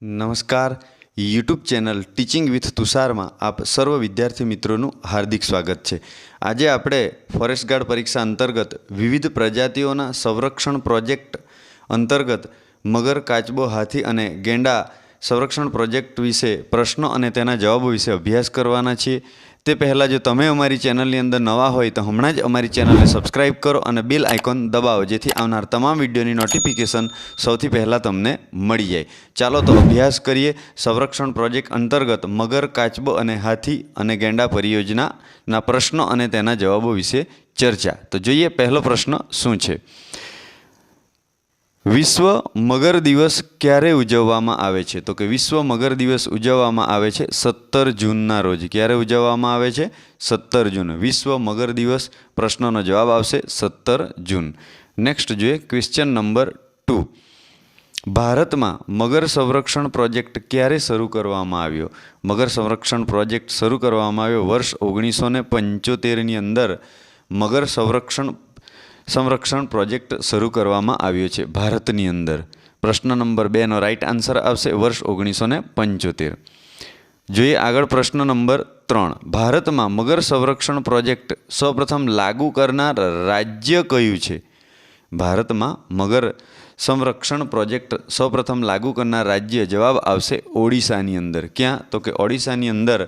નમસ્કાર. YouTube channel teaching with તુષારમાં આપ સર્વ વિદ્યાર્થી મિત્રોનું હાર્દિક સ્વાગત છે. આજે આપણે ફોરેસ્ટ ગાર્ડ પરીક્ષા અંતર્ગત વિવિધ પ્રજાતિઓના સંરક્ષણ પ્રોજેક્ટ અંતર્ગત મગર, કાચબો, હાથી અને ગેંડા સંરક્ષણ પ્રોજેક્ટ વિશે પ્રશ્નો અને તેના જવાબો વિશે અભ્યાસ કરવાના છીએ. તે પહેલાં જો તમે અમારી ચેનલની અંદર નવા હોય તો હમણાં જ અમારી ચેનલને સબસ્ક્રાઈબ કરો અને બેલ આઇકોન દબાવો, જેથી આવનાર તમામ વિડીયોની નોટિફિકેશન સૌથી પહેલાં તમને મળી જાય. ચાલો તો અભ્યાસ કરીએ. સંરક્ષણ પ્રોજેક્ટ અંતર્ગત મગર, કાચબો અને હાથી અને ગેંડા પરિયોજનાના પ્રશ્નો અને તેના જવાબો વિશે ચર્ચા. તો જોઈએ પહેલો પ્રશ્ન શું છે. વિશ્વ મગર દિવસ ક્યારે ઉજવવામાં આવે છે? તો કે વિશ્વ મગર દિવસ ઉજવવામાં આવે છે 17 જૂનના રોજ. ક્યારે ઉજવવામાં આવે છે? 17 જૂન. વિશ્વ મગર દિવસ. પ્રશ્નનો જવાબ આવશે 17 જૂન. નેક્સ્ટ જોઈએ ક્વેશ્ચન નંબર 2. ભારતમાં મગર સંરક્ષણ પ્રોજેક્ટ ક્યારે શરૂ કરવામાં આવ્યો? મગર સંરક્ષણ પ્રોજેક્ટ શરૂ કરવામાં આવ્યો વર્ષ 1975ની અંદર મગર સંરક્ષણ પ્રોજેક્ટ શરૂ કરવામાં આવ્યો છે ભારતની અંદર. પ્રશ્ન નંબર 2નો રાઈટ આન્સર આવશે વર્ષ 1975. જોઈએ આગળ પ્રશ્ન નંબર 3. ભારતમાં મગર સંરક્ષણ પ્રોજેક્ટ સૌપ્રથમ લાગુ કરનાર રાજ્ય કયું છે? ભારતમાં મગર સંરક્ષણ પ્રોજેક્ટ સૌપ્રથમ લાગુ કરનાર રાજ્ય જવાબ આવશે ઓડિશાની અંદર. ક્યાં? તો કે ઓડિશાની અંદર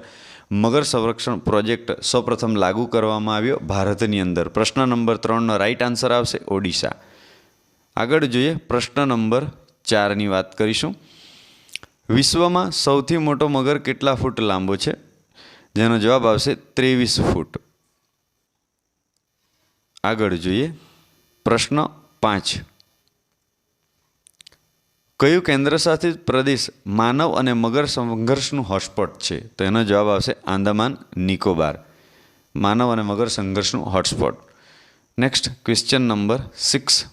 મગર સંરક્ષણ પ્રોજેક્ટ સૌપ્રથમ લાગુ કરવામાં આવ્યો ભારતની અંદર. પ્રશ્ન નંબર 3નો રાઈટ આન્સર આવશે ઓડિશા. આગળ જોઈએ પ્રશ્ન નંબર 4ની વાત કરીશું. વિશ્વમાં સૌથી મોટો મગર કેટલા ફૂટ લાંબો છે? જેનો જવાબ આવશે 23 ફૂટ. આગળ જોઈએ પ્રશ્ન 5. કયું કેન્દ્રશાસિત પ્રદેશ માનવ અને મગર સંઘર્ષનું હોટસ્પોટ છે? તો એનો જવાબ આવશે આંદામાન નિકોબાર. માનવ અને મગર સંઘર્ષનું હોટસ્પોટ. Next question number 6.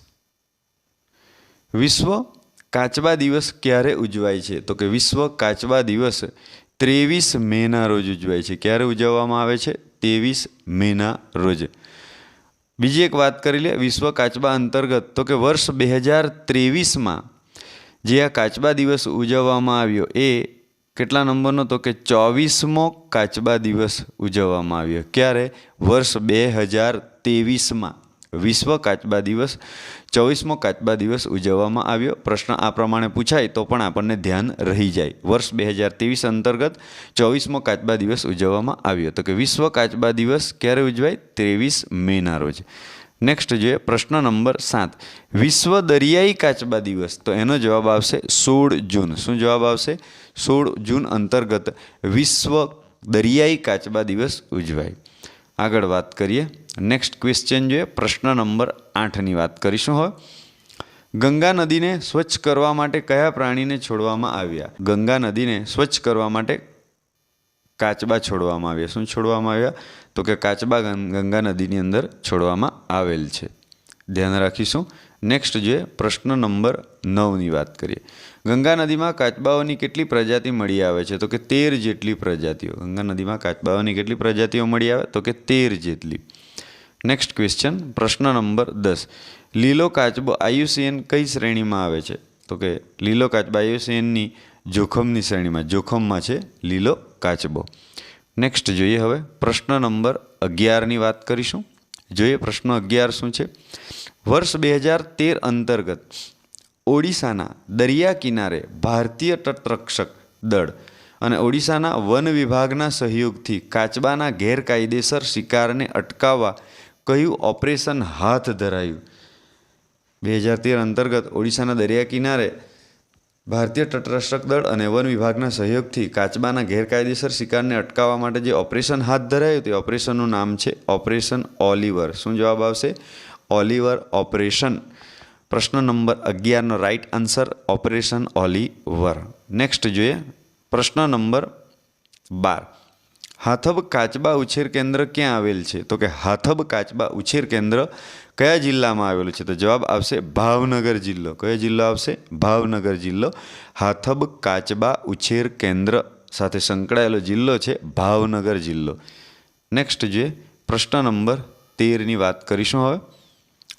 વિશ્વ કાચબા દિવસ ક્યારે ઉજવાય છે? તો કે વિશ્વ કાચબા દિવસ 23 મેના રોજ ઉજવાય છે. ક્યારે ઉજવવામાં આવે છે? 23 મેના રોજ. બીજી એક વાત કરી લે વિશ્વ કાચબા અંતર્ગત. તો કે વર્ષ 2023માં જે આ કાચબા દિવસ ઉજવવામાં આવ્યો એ કેટલા નંબરનો? તો કે 24મો કાચબા દિવસ ઉજવવામાં આવ્યો. ક્યારે? વર્ષ 2023માં વિશ્વ કાચબા દિવસ 24મો કાચબા દિવસ ઉજવવામાં આવ્યો. પ્રશ્ન આ પ્રમાણે પૂછાય તો પણ આપણને ધ્યાન રહી જાય. વર્ષ 2023 અંતર્ગત 24મો કાચબા દિવસ ઉજવવામાં આવ્યો. તો કે વિશ્વ કાચબા દિવસ ક્યારે ઉજવાય? 23 મેના રોજ. નેક્સ્ટ જોઈએ પ્રશ્ન નંબર 7. વિશ્વ દરિયાઈ કાચબા દિવસ. તો એનો જવાબ આવશે 16 જૂન. શું જવાબ આવશે? 16 જૂન અંતર્ગત વિશ્વ દરિયાઈ કાચબા દિવસ ઉજવાય. આગળ વાત કરીએ. નેક્સ્ટ ક્વેશ્ચન જોઈએ પ્રશ્ન નંબર 8ની વાત કરીશું. હવે ગંગા નદીને સ્વચ્છ કરવા માટે કયા પ્રાણીને છોડવામાં આવ્યા? ગંગા નદીને સ્વચ્છ કરવા માટે કાચબા છોડવામાં આવ્યા. શું છોડવામાં આવ્યા? તો કે કાચબા ગંગા નદીની અંદર છોડવામાં આવેલ છે. ધ્યાન રાખીશું. નેક્સ્ટ જોઈએ પ્રશ્ન નંબર 9ની વાત કરીએ. ગંગા નદીમાં કાચબાઓની કેટલી પ્રજાતિ મળી આવે છે? તો કે 13 જેટલી પ્રજાતિઓ. ગંગા નદીમાં કાચબાઓની કેટલી પ્રજાતિઓ મળી આવે? તો કે 13 જેટલી. નેક્સ્ટ ક્વેશ્ચન પ્રશ્ન નંબર 10. લીલો કાચબો IUCN કઈ શ્રેણીમાં આવે છે? તો કે લીલો કાચબો IUCNની જોખમની શ્રેણીમાં. જોખમમાં છે લીલો કાચબો. નેક્સ્ટ જોઈએ હવે પ્રશ્ન નંબર 11ની વાત કરીશું. જોઈએ પ્રશ્ન 11 શું છે. વર્ષ 2013 અંતર્ગત ઓડિશાના દરિયા કિનારે ભારતીય તટરક્ષક દળ અને ઓડિશાના વન વિભાગના સહયોગથી કાચબાના ગેરકાયદેસર શિકારને અટકાવવા કયું ઓપરેશન હાથ ધરાયું? 2013 અંતર્ગત ઓડિશાના દરિયા કિનારે ભારતીય તટરક્ષક દળ અને વન વિભાગના સહયોગથી કાચબાના ગેરકાયદેસર શિકારને અટકાવવા માટે જે ઓપરેશન હાથ ધરાયું તે ઓપરેશનનું નામ છે ઓપરેશન ઓલિવર. શું જવાબ આવશે? Oliver operation. પ્રશ્ન નંબર 11નો right answer operation Oliver. Next જોઈએ પ્રશ્ન નંબર 12. હાથબ કાચબા ઉછેર કેન્દ્ર ક્યાં આવેલ છે? તો કે હાથબ કાચબા ઉછેર કેન્દ્ર કયા જિલ્લામાં આવેલું છે? તો જવાબ આવશે ભાવનગર જિલ્લો. કયો જિલ્લો આવશે? ભાવનગર જિલ્લો. હાથબ કાચબા ઉછેર કેન્દ્ર સાથે સંકળાયેલો જિલ્લો છે ભાવનગર જિલ્લો. નેક્સ્ટ જોઈએ પ્રશ્ન નંબર 13ની વાત કરીશું. હવે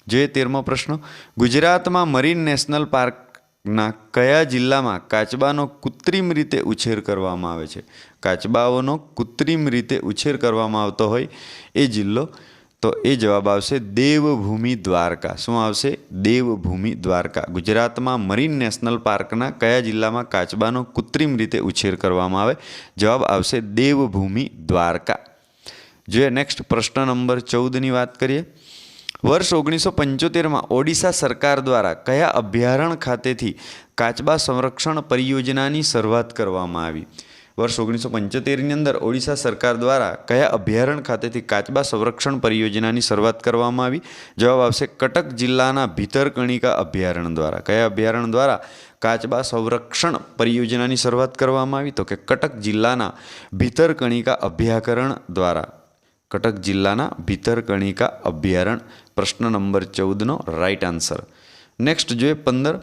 જોઈએ 13મો પ્રશ્ન. ગુજરાતમાં મરીન નેશનલ પાર્ક ના કયા જિલ્લામાં કાચબાનો કૃત્રિમ રીતે ઉછેર કરવામાં આવે છે? કાચબાઓનો કૃત્રિમ રીતે ઉછેર કરવામાં આવતો હોય એ જિલ્લો, તો એ જવાબ આવશે દેવભૂમિ દ્વારકા. શું આવશે? દેવભૂમિ દ્વારકા. ગુજરાતમાં મરીન નેશનલ પાર્કના કયા જિલ્લામાં કાચબાનો કૃત્રિમ રીતે ઉછેર કરવામાં આવે? જવાબ આવશે દેવભૂમિ દ્વારકા. જોઈએ નેક્સ્ટ પ્રશ્ન નંબર 14ની વાત કરીએ. વર્ષ 1975માં ઓડિશા સરકાર દ્વારા કયા અભયારણ્ય ખાતેથી કાચબા સંરક્ષણ પરિયોજનાની શરૂઆત કરવામાં આવી? વર્ષ 1975ની અંદર ઓડિશા સરકાર દ્વારા કયા અભયારણ્ય ખાતેથી કાચબા સંરક્ષણ પરિયોજનાની શરૂઆત કરવામાં આવી? જવાબ આવશે કટક જિલ્લાના ભીતરકણિકા અભયારણ્ય દ્વારા. કયા અભયારણ્ય દ્વારા કાચબા સંરક્ષણ પરિયોજનાની શરૂઆત કરવામાં આવી? તો કે કટક જિલ્લાના ભીતરકણિકા અભયારણ્ય દ્વારા. કટક જિલ્લાના ભીતરકણિકા અભયારણ્ય. પ્રશ્ન નંબર 14નો રાઈટ આન્સર. નેક્સ્ટ જોઈએ 15.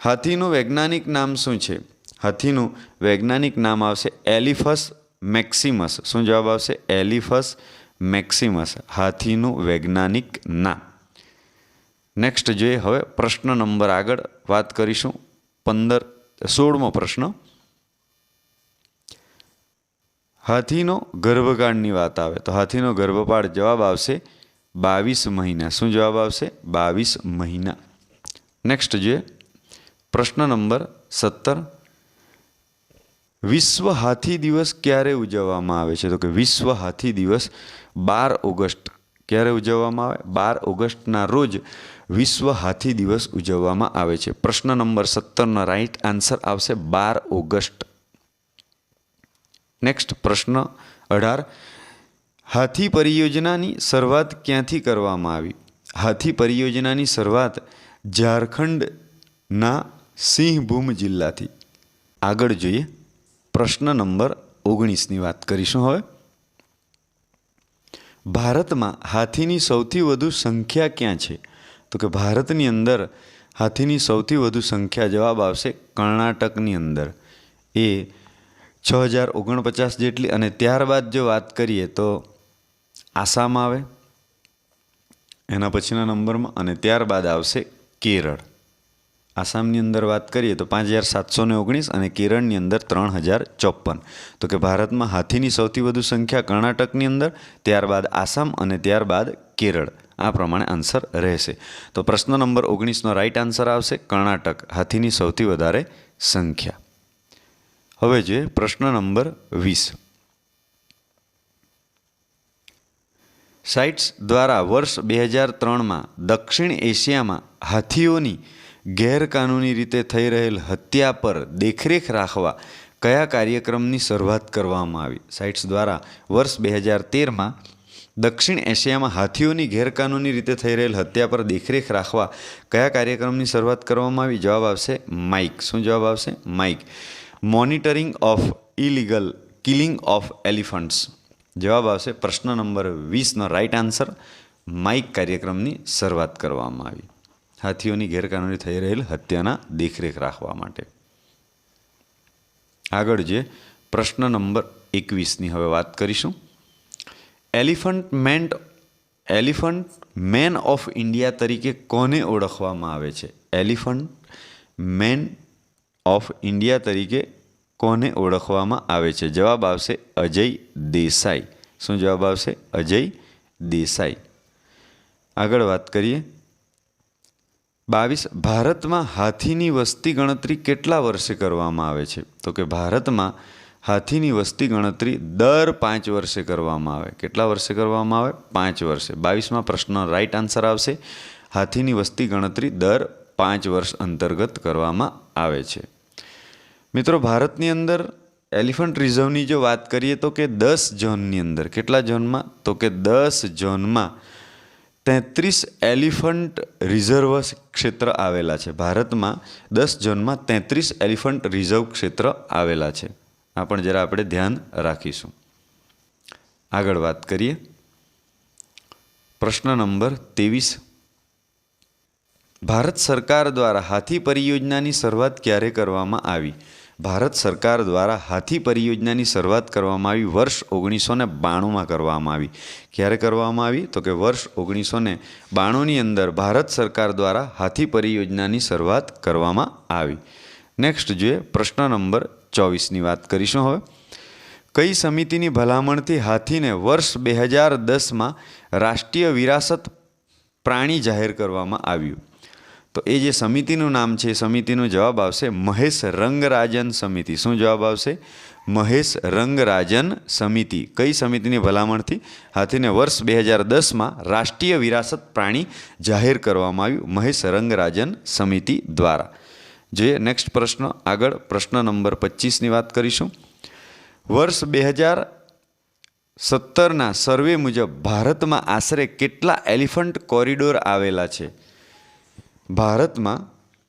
હાથીનું વૈજ્ઞાનિક નામ શું છે? હાથીનું વૈજ્ઞાનિક નામ આવશે એલિફસ મેક્સિમસ. શું જવાબ આવશે? એલિફસ મેક્સિમસ હાથીનું વૈજ્ઞાનિક નામ. નેક્સ્ટ જોઈએ હવે પ્રશ્ન નંબર આગળ વાત કરીશું. 16મો પ્રશ્ન. હાથીનો ગર્ભકાળની વાત આવે તો હાથીનો ગર્ભકાળ જવાબ આવશે 22 મહિના. શું જવાબ આવશે? 22 મહિના. નેક્સ્ટ જોઈએ પ્રશ્ન નંબર 17. વિશ્વ હાથી દિવસ ક્યારે ઉજવવામાં આવે છે? તો કે વિશ્વ હાથી દિવસ 12 ઓગસ્ટ. ક્યારે ઉજવવામાં આવે? 12 ઓગસ્ટના રોજ વિશ્વ હાથી દિવસ ઉજવવામાં આવે છે. પ્રશ્ન નંબર 17નો રાઈટ આન્સર આવશે 12 ઓગસ્ટ. નેક્સ્ટ પ્રશ્ન 18. હાથી પરિયોજનાની શરૂઆત ક્યાંથી કરવામાં આવી? હાથી પરિયોજનાની શરૂઆત ઝારખંડના સિંહભૂમ જિલ્લાથી. આગળ જોઈએ પ્રશ્ન નંબર 19ની વાત કરીશું હવે. ભારતમાં હાથીની સૌથી વધુ સંખ્યા ક્યાં છે? તો કે ભારતની અંદર હાથીની સૌથી વધુ સંખ્યા જવાબ આવશે કર્ણાટકની અંદર. એ 6049 જેટલી. અને ત્યારબાદ જો વાત કરીએ તો આસામ આવે એના પછીના નંબરમાં, અને ત્યારબાદ આવશે કેરળ. આસામની અંદર વાત કરીએ તો 5719 અને કેરળની અંદર 3054. તો કે ભારતમાં હાથીની સૌથી વધુ સંખ્યા કર્ણાટકની અંદર, ત્યારબાદ આસામ અને ત્યારબાદ કેરળ. આ પ્રમાણે આન્સર રહેશે. તો પ્રશ્ન નંબર 19નો રાઈટ આન્સર આવશે કર્ણાટક, હાથીની સૌથી વધારે સંખ્યા. હવે જોઈએ પ્રશ્ન નંબર 20. સાઇટ્સ દ્વારા વર્ષ 2003માં દક્ષિણ એશિયામાં હાથીઓની ગેરકાનૂની રીતે થઈ રહેલ હત્યા પર દેખરેખ રાખવા કયા કાર્યક્રમની શરૂઆત કરવામાં આવી? સાઇટ્સ દ્વારા વર્ષ 2013માં દક્ષિણ એશિયામાં હાથીઓની ગેરકાનૂની રીતે થઈ રહેલ હત્યા પર દેખરેખ રાખવા કયા કાર્યક્રમની શરૂઆત કરવામાં આવી? જવાબ આવશે માઇક. શું જવાબ આવશે? Mike. Monitoring of illegal killing of elephants. જવાબ આવશે પ્રશ્ન નંબર 20નો રાઈટ આન્સર. માઇક કાર્યક્રમની શરૂઆત કરવામાં આવી હાથીઓની ગેરકાનૂની થઈ રહેલ હત્યાના દેખરેખ રાખવા માટે. આગળ જે પ્રશ્ન નંબર 21ની હવે વાત કરીશું. એલિફન્ટ મેન ઓફ ઇન્ડિયા તરીકે કોને ઓળખવામાં આવે છે? એલિફન્ટ મેન ઓફ ઇન્ડિયા તરીકે કોને ઓળખવામાં આવે છે? જવાબ આવશે અજય દેસાઈ. શું જવાબ આવશે? અજય દેસાઈ. આગળ વાત કરીએ 22. ભારતમાં હાથીની વસ્તી ગણતરી કેટલા વર્ષે કરવામાં આવે છે? તો કે ભારતમાં હાથીની વસ્તી ગણતરી દર 5 વર્ષે કરવામાં આવે. કેટલા વર્ષે કરવામાં આવે? 5 વર્ષે. 22માં પ્રશ્નનો રાઈટ આન્સર આવશે હાથીની વસ્તી ગણતરી દર 5 વર્ષ અંતર્ગત કરવામાં આવે છે. મિત્રો ભારતની અંદર એલિફન્ટ રિઝર્વની જો વાત કરીએ તો કે 10 ઝોનની અંદર, કેટલા ઝોનમાં? તો કે 10 ઝોનમાં 33 એલિફન્ટ રિઝર્વ ક્ષેત્ર આવેલા છે. ભારતમાં 10 ઝોનમાં 33 એલિફન્ટ રિઝર્વ ક્ષેત્ર આવેલા છે. આ પણ જરા આપણે ધ્યાન રાખીશું. આગળ વાત કરીએ પ્રશ્ન નંબર 23. ભારત સરકાર દ્વારા હાથી પરિયોજનાની શરૂઆત ક્યારે કરવામાં આવી? ભારત સરકાર દ્વારા હાથી પરિયોજનાની શરૂઆત કરવામાં આવી વર્ષ 1992માં કરવામાં આવી. ક્યારે કરવામાં આવી? તો કે વર્ષ 1992ની અંદર ભારત સરકાર દ્વારા હાથી પરિયોજનાની શરૂઆત કરવામાં આવી. નેક્સ્ટ જોઈએ પ્રશ્ન નંબર 24ની વાત કરીશું. હવે કઈ સમિતિની ભલામણથી હાથીને વર્ષ 2010માં રાષ્ટ્રીય વિરાસત પ્રાણી જાહેર કરવામાં આવ્યું? તો એ જે સમિતિનું નામ છે એ સમિતિનો જવાબ આવશે મહેશ રંગરાજન સમિતિ. શું જવાબ આવશે? મહેશ રંગરાજન સમિતિ. કઈ સમિતિની ભલામણથી હાથીને વર્ષ 2010માં રાષ્ટ્રીય વિરાસત પ્રાણી જાહેર કરવામાં આવ્યું? મહેશ રંગરાજન સમિતિ દ્વારા. જોઈએ નેક્સ્ટ પ્રશ્ન. આગળ પ્રશ્ન નંબર 25ની વાત કરીશું. વર્ષ 2017ના સર્વે મુજબ ભારતમાં આશરે કેટલા એલિફન્ટ કોરિડોર આવેલા છે? ભારતમાં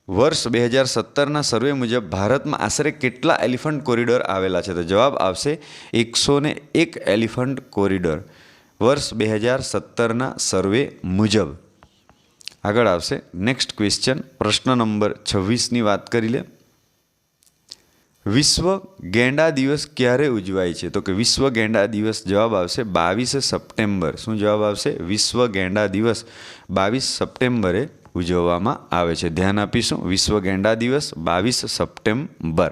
વર્ષ 2017ના સર્વે મુજબ ભારતમાં આશરે કેટલા એલિફન્ટ કોરિડોર આવેલા છે? તો જવાબ આવશે 101 એલિફન્ટ કોરિડોર વર્ષ 2017ના સર્વે મુજબ. આગળ આવશે નેક્સ્ટ ક્વેશ્ચન. પ્રશ્ન નંબર 26ની વાત કરી લે. વિશ્વ ગેંડા દિવસ ક્યારે ઉજવાય છે? તો કે વિશ્વ ગેંડા દિવસ જવાબ આવશે 22 સપ્ટેમ્બર. શું જવાબ આવશે? વિશ્વ ગેંડા દિવસ 22 સપ્ટેમ્બરે ઉજવવામાં આવે છે. ધ્યાન આપીશું. વિશ્વ ગેંડા દિવસ 22 સપ્ટેમ્બર.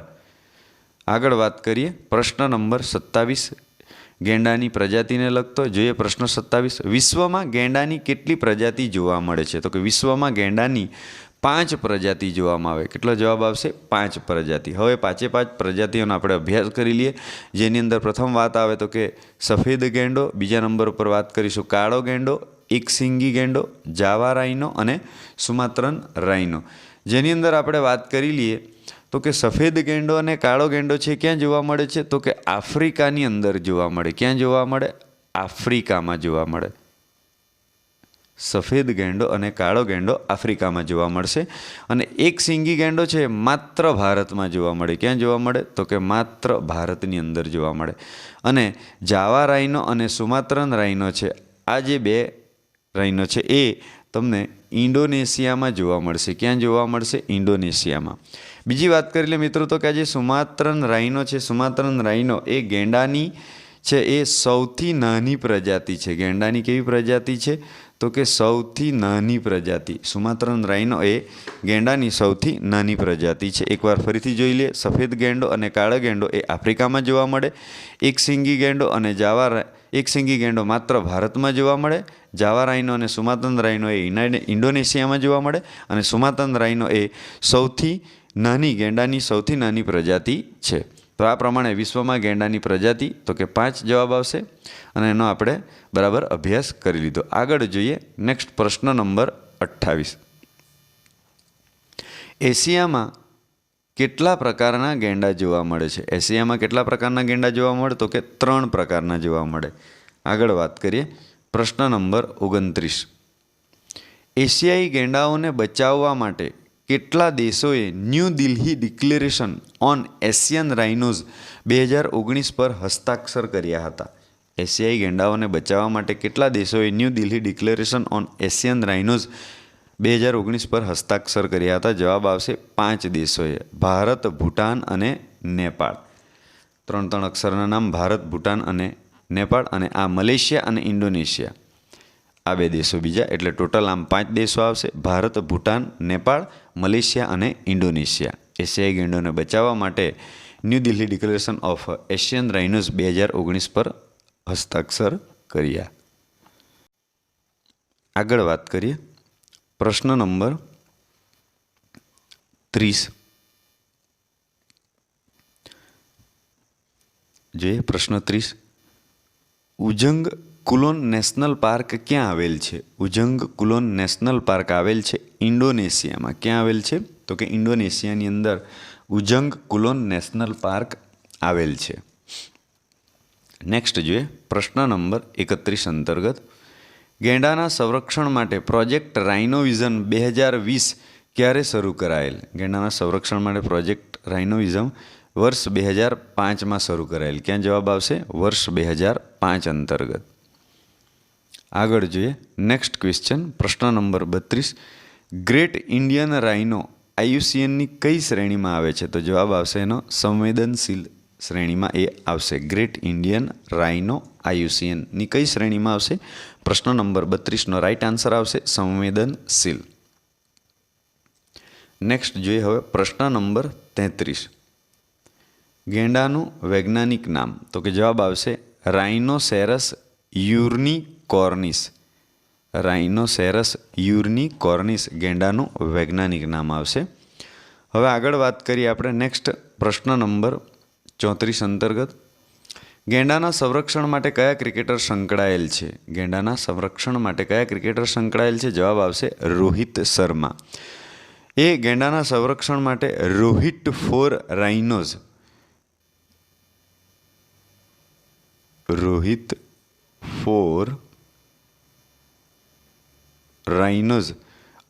આગળ વાત કરીએ પ્રશ્ન નંબર 27 ગેંડાની પ્રજાતિને લગતો. જોઈએ પ્રશ્ન 27. વિશ્વમાં ગેંડાની કેટલી પ્રજાતિ જોવા મળે છે? તો કે વિશ્વમાં ગેંડાની 5 પ્રજાતિ જોવામાં આવે. કેટલો જવાબ આવશે? 5 પ્રજાતિ. હવે 5 પ્રજાતિઓનો આપણે અભ્યાસ કરી લઈએ. જેની અંદર પ્રથમ વાત આવે તો કે સફેદ ગેંડો, બીજા નંબર ઉપર વાત કરીશું કાળો ગેંડો, એક સિંગી ગેંડો, જાવા રાઈનો અને સુમાત્રન રાઈનો. જેની અંદર આપણે વાત કરી લઈએ તો કે સફેદ ગેંડો અને કાળો ગેંડો છે ક્યાં જોવા મળે છે? તો કે આફ્રિકાની અંદર જોવા મળે. ક્યાં જોવા મળે? આફ્રિકામાં જોવા મળે. સફેદ ગેંડો અને કાળો ગેંડો આફ્રિકામાં જોવા મળશે. અને એક સિંગી ગેંડો છે માત્ર ભારતમાં જોવા મળે. ક્યાં જોવા મળે? તો કે માત્ર ભારતની અંદર જોવા મળે. અને જાવા રાઈનો અને સુમાત્રન રાઈનો છે, આ જે 2 રાઈનો છે એ તમને ઇન્ડોનેશિયામાં જોવા મળશે. ક્યાં જોવા મળશે? ઇન્ડોનેશિયામાં. બીજી વાત કરી લે મિત્રો તો કે આ જે સુમાત્રન રાઈનો છે, સુમાત્રન રાઈનો એ ગેંડાની છે એ સૌથી નાની પ્રજાતિ છે. ગેંડાની કેવી પ્રજાતિ છે? તો કે સૌથી નાની પ્રજાતિ. સુમાત્રન રાઈનો એ ગેંડાની સૌથી નાની પ્રજાતિ છે. એકવાર ફરીથી જોઈ લે. સફેદ ગેંડો અને કાળો ગેંડો એ આફ્રિકામાં જોવા મળે. એક સિંગી ગેંડો અને એક સિંગી ગેંડો માત્ર ભારતમાં જોવા મળે. જાવા રાઈનો અને સુમાત્રન રાઈનો એ ઇન્ડોનેશિયામાં જોવા મળે. અને સુમાત્રન રાઈનો એ સૌથી નાની ગેંડાની સૌથી નાની પ્રજાતિ છે. તો આ પ્રમાણે વિશ્વમાં ગેંડાની પ્રજાતિ તો કે 5 જવાબ આવશે. અને એનો આપણે બરાબર અભ્યાસ કરી લીધો. આગળ જોઈએ નેક્સ્ટ પ્રશ્ન નંબર 28. એશિયામાં કેટલા પ્રકારના ગેંડા જોવા મળે છે? એશિયામાં કેટલા પ્રકારના ગેંડા જોવા મળે? તો કે 3 પ્રકારના જોવા મળે. આગળ વાત કરીએ પ્રશ્ન નંબર 29. એશિયાઈ ગેંડાઓને બચાવવા માટે કેટલા દેશોએ New Delhi declaration on Asian rhinos 2019 પર હસ્તાક્ષર કર્યા હતા? એશિયાઈ ગેંડાઓને બચાવવા માટે કેટલા દેશોએ New Delhi declaration on Asian rhinos 2019 પર હસ્તાક્ષર કર્યા હતા? જવાબ આવશે 5 દેશોએ. ભારત, ભૂટાન અને નેપાળ. 3 અક્ષરના નામ ભારત, ભૂટાન અને નેપાળ. અને આ મલેશિયા અને ઇન્ડોનેશિયા, આ 2 દેશો બીજા. એટલે ટોટલ આમ 5 દેશો આવશે. ભારત, ભૂટાન, નેપાળ, મલેશિયા અને ઇન્ડોનેશિયા એશિયાઈ ગેંડોને બચાવવા માટે New Delhi declaration of Asian rhinos 2019 પર હસ્તાક્ષર કર્યા. આગળ વાત કરીએ પ્રશ્ન નંબર 30. જોઈએ પ્રશ્ન 30. ઉજંગ કુલોન નેશનલ પાર્ક ક્યાં આવેલ છે? ઉજંગ કુલોન નેશનલ પાર્ક આવેલ છે ઇન્ડોનેશિયામાં. ક્યાં આવેલ છે? તો કે ઇન્ડોનેશિયાની અંદર ઉજંગ કુલોન નેશનલ પાર્ક આવેલ છે. નેક્સ્ટ જોઈએ પ્રશ્ન નંબર 31 અંતર્ગત ગેંડાના સંરક્ષણ માટે પ્રોજેક્ટ રાઇનો વિઝન 2020 ક્યારે શરૂ કરાયેલ? ગેંડાના સંરક્ષણ માટે પ્રોજેક્ટ રાઇનો વિઝન વર્ષ 2005માં શરૂ કરાયેલ. ક્યાં જવાબ આવશે? વર્ષ 2005 અંતર્ગત. આગળ જોઈએ નેક્સ્ટ ક્વેશ્ચન પ્રશ્ન નંબર 32. ગ્રેટ ઇન્ડિયન રાઇનો આયુસીએનની કઈ શ્રેણીમાં આવે છે? તો જવાબ આવશે એનો સંવેદનશીલ શ્રેણીમાં એ આવશે. ગ્રેટ ઇન્ડિયન રાઇનો આયુસીએનની કઈ શ્રેણીમાં આવશે? પ્રશ્ન નંબર 32નો રાઈટ આન્સર આવશે સંવેદનશીલ. નેક્સ્ટ જોઈએ હવે પ્રશ્ન નંબર 33. ગેંડાનું વૈજ્ઞાનિક નામ? તો કે જવાબ આવશે રાઇનોસેરસ યુર્નિકોર્નિસ. રાઇનોસેરસ યુર્નિકોર્નિસ ગેંડાનું વૈજ્ઞાનિક નામ આવશે. હવે આગળ વાત કરીએ આપણે નેક્સ્ટ પ્રશ્ન નંબર 34 અંતર્ગત. ગેંડાના સંરક્ષણ માટે કયા ક્રિકેટર સંકળાયેલ છે? ગેંડાના સંરક્ષણ માટે કયા ક્રિકેટર સંકળાયેલ છે? જવાબ આવશે રોહિત શર્મા. એ ગેંડાના સંરક્ષણ માટે રોહિત ફોર રાઇનોઝ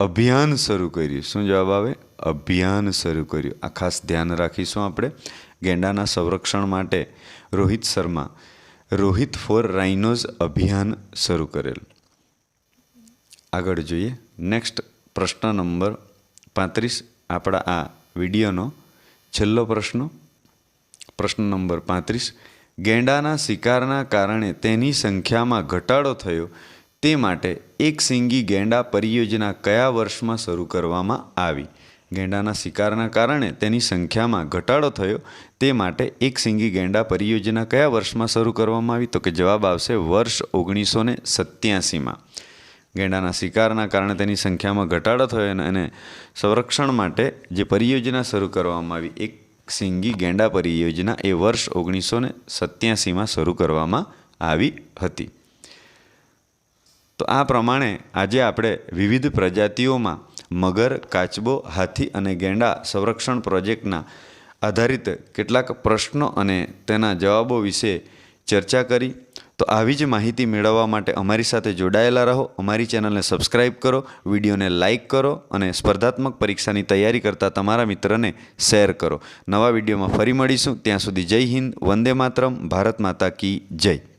અભિયાન શરૂ કર્યું. શું જવાબ આવે? અભિયાન શરૂ કર્યું. આ ખાસ ધ્યાન રાખીશું આપણે. ગેંડાના સંરક્ષણ માટે રોહિત શર્મા રોહિત ફોર રાઇનોઝ અભિયાન શરૂ કરેલ. આગળ જોઈએ નેક્સ્ટ પ્રશ્ન નંબર 35. આપણા આ વિડીયોનો છેલ્લો પ્રશ્ન નંબર 35. ગેંડાના શિકારના કારણે તેની સંખ્યામાં ઘટાડો થયો તે માટે એક સિંગી ગેંડા પરિયોજના કયા વર્ષમાં શરૂ કરવામાં આવી? ગેંડાના શિકારના કારણે તેની સંખ્યામાં ઘટાડો થયો તે માટે એક સિંગી ગેંડા પરિયોજના કયા વર્ષમાં શરૂ કરવામાં આવી? તો કે જવાબ આવશે વર્ષ 1987માં. ગેંડાના શિકારના કારણે તેની સંખ્યામાં ઘટાડો થયો અને સંરક્ષણ માટે જે પરિયોજના શરૂ કરવામાં આવી એક સિંગી ગેંડા પરિયોજના એ વર્ષ 1987માં શરૂ કરવામાં આવી હતી. તો આ પ્રમાણે આજે આપણે વિવિધ પ્રજાતિઓમાં મગર, કાચબો, હાથી અને ગેંડા સંરક્ષણ પ્રોજેક્ટના આધારિત કેટલાક પ્રશ્નો અને તેના જવાબો વિશે ચર્ચા કરી. તો આવી જ માહિતી મેળવવા માટે અમારી સાથે જોડાયેલા રહો. અમારી ચેનલને સબસ્ક્રાઈબ કરો, વિડીયોને લાઇક કરો અને સ્પર્ધાત્મક પરીક્ષાની તૈયારી કરતા તમારા મિત્રને શેર કરો. નવા વિડીયોમાં ફરી મળીશું. ત્યાં સુધી જય હિન્દ, વંદે માતરમ, ભારત માતા કી જય.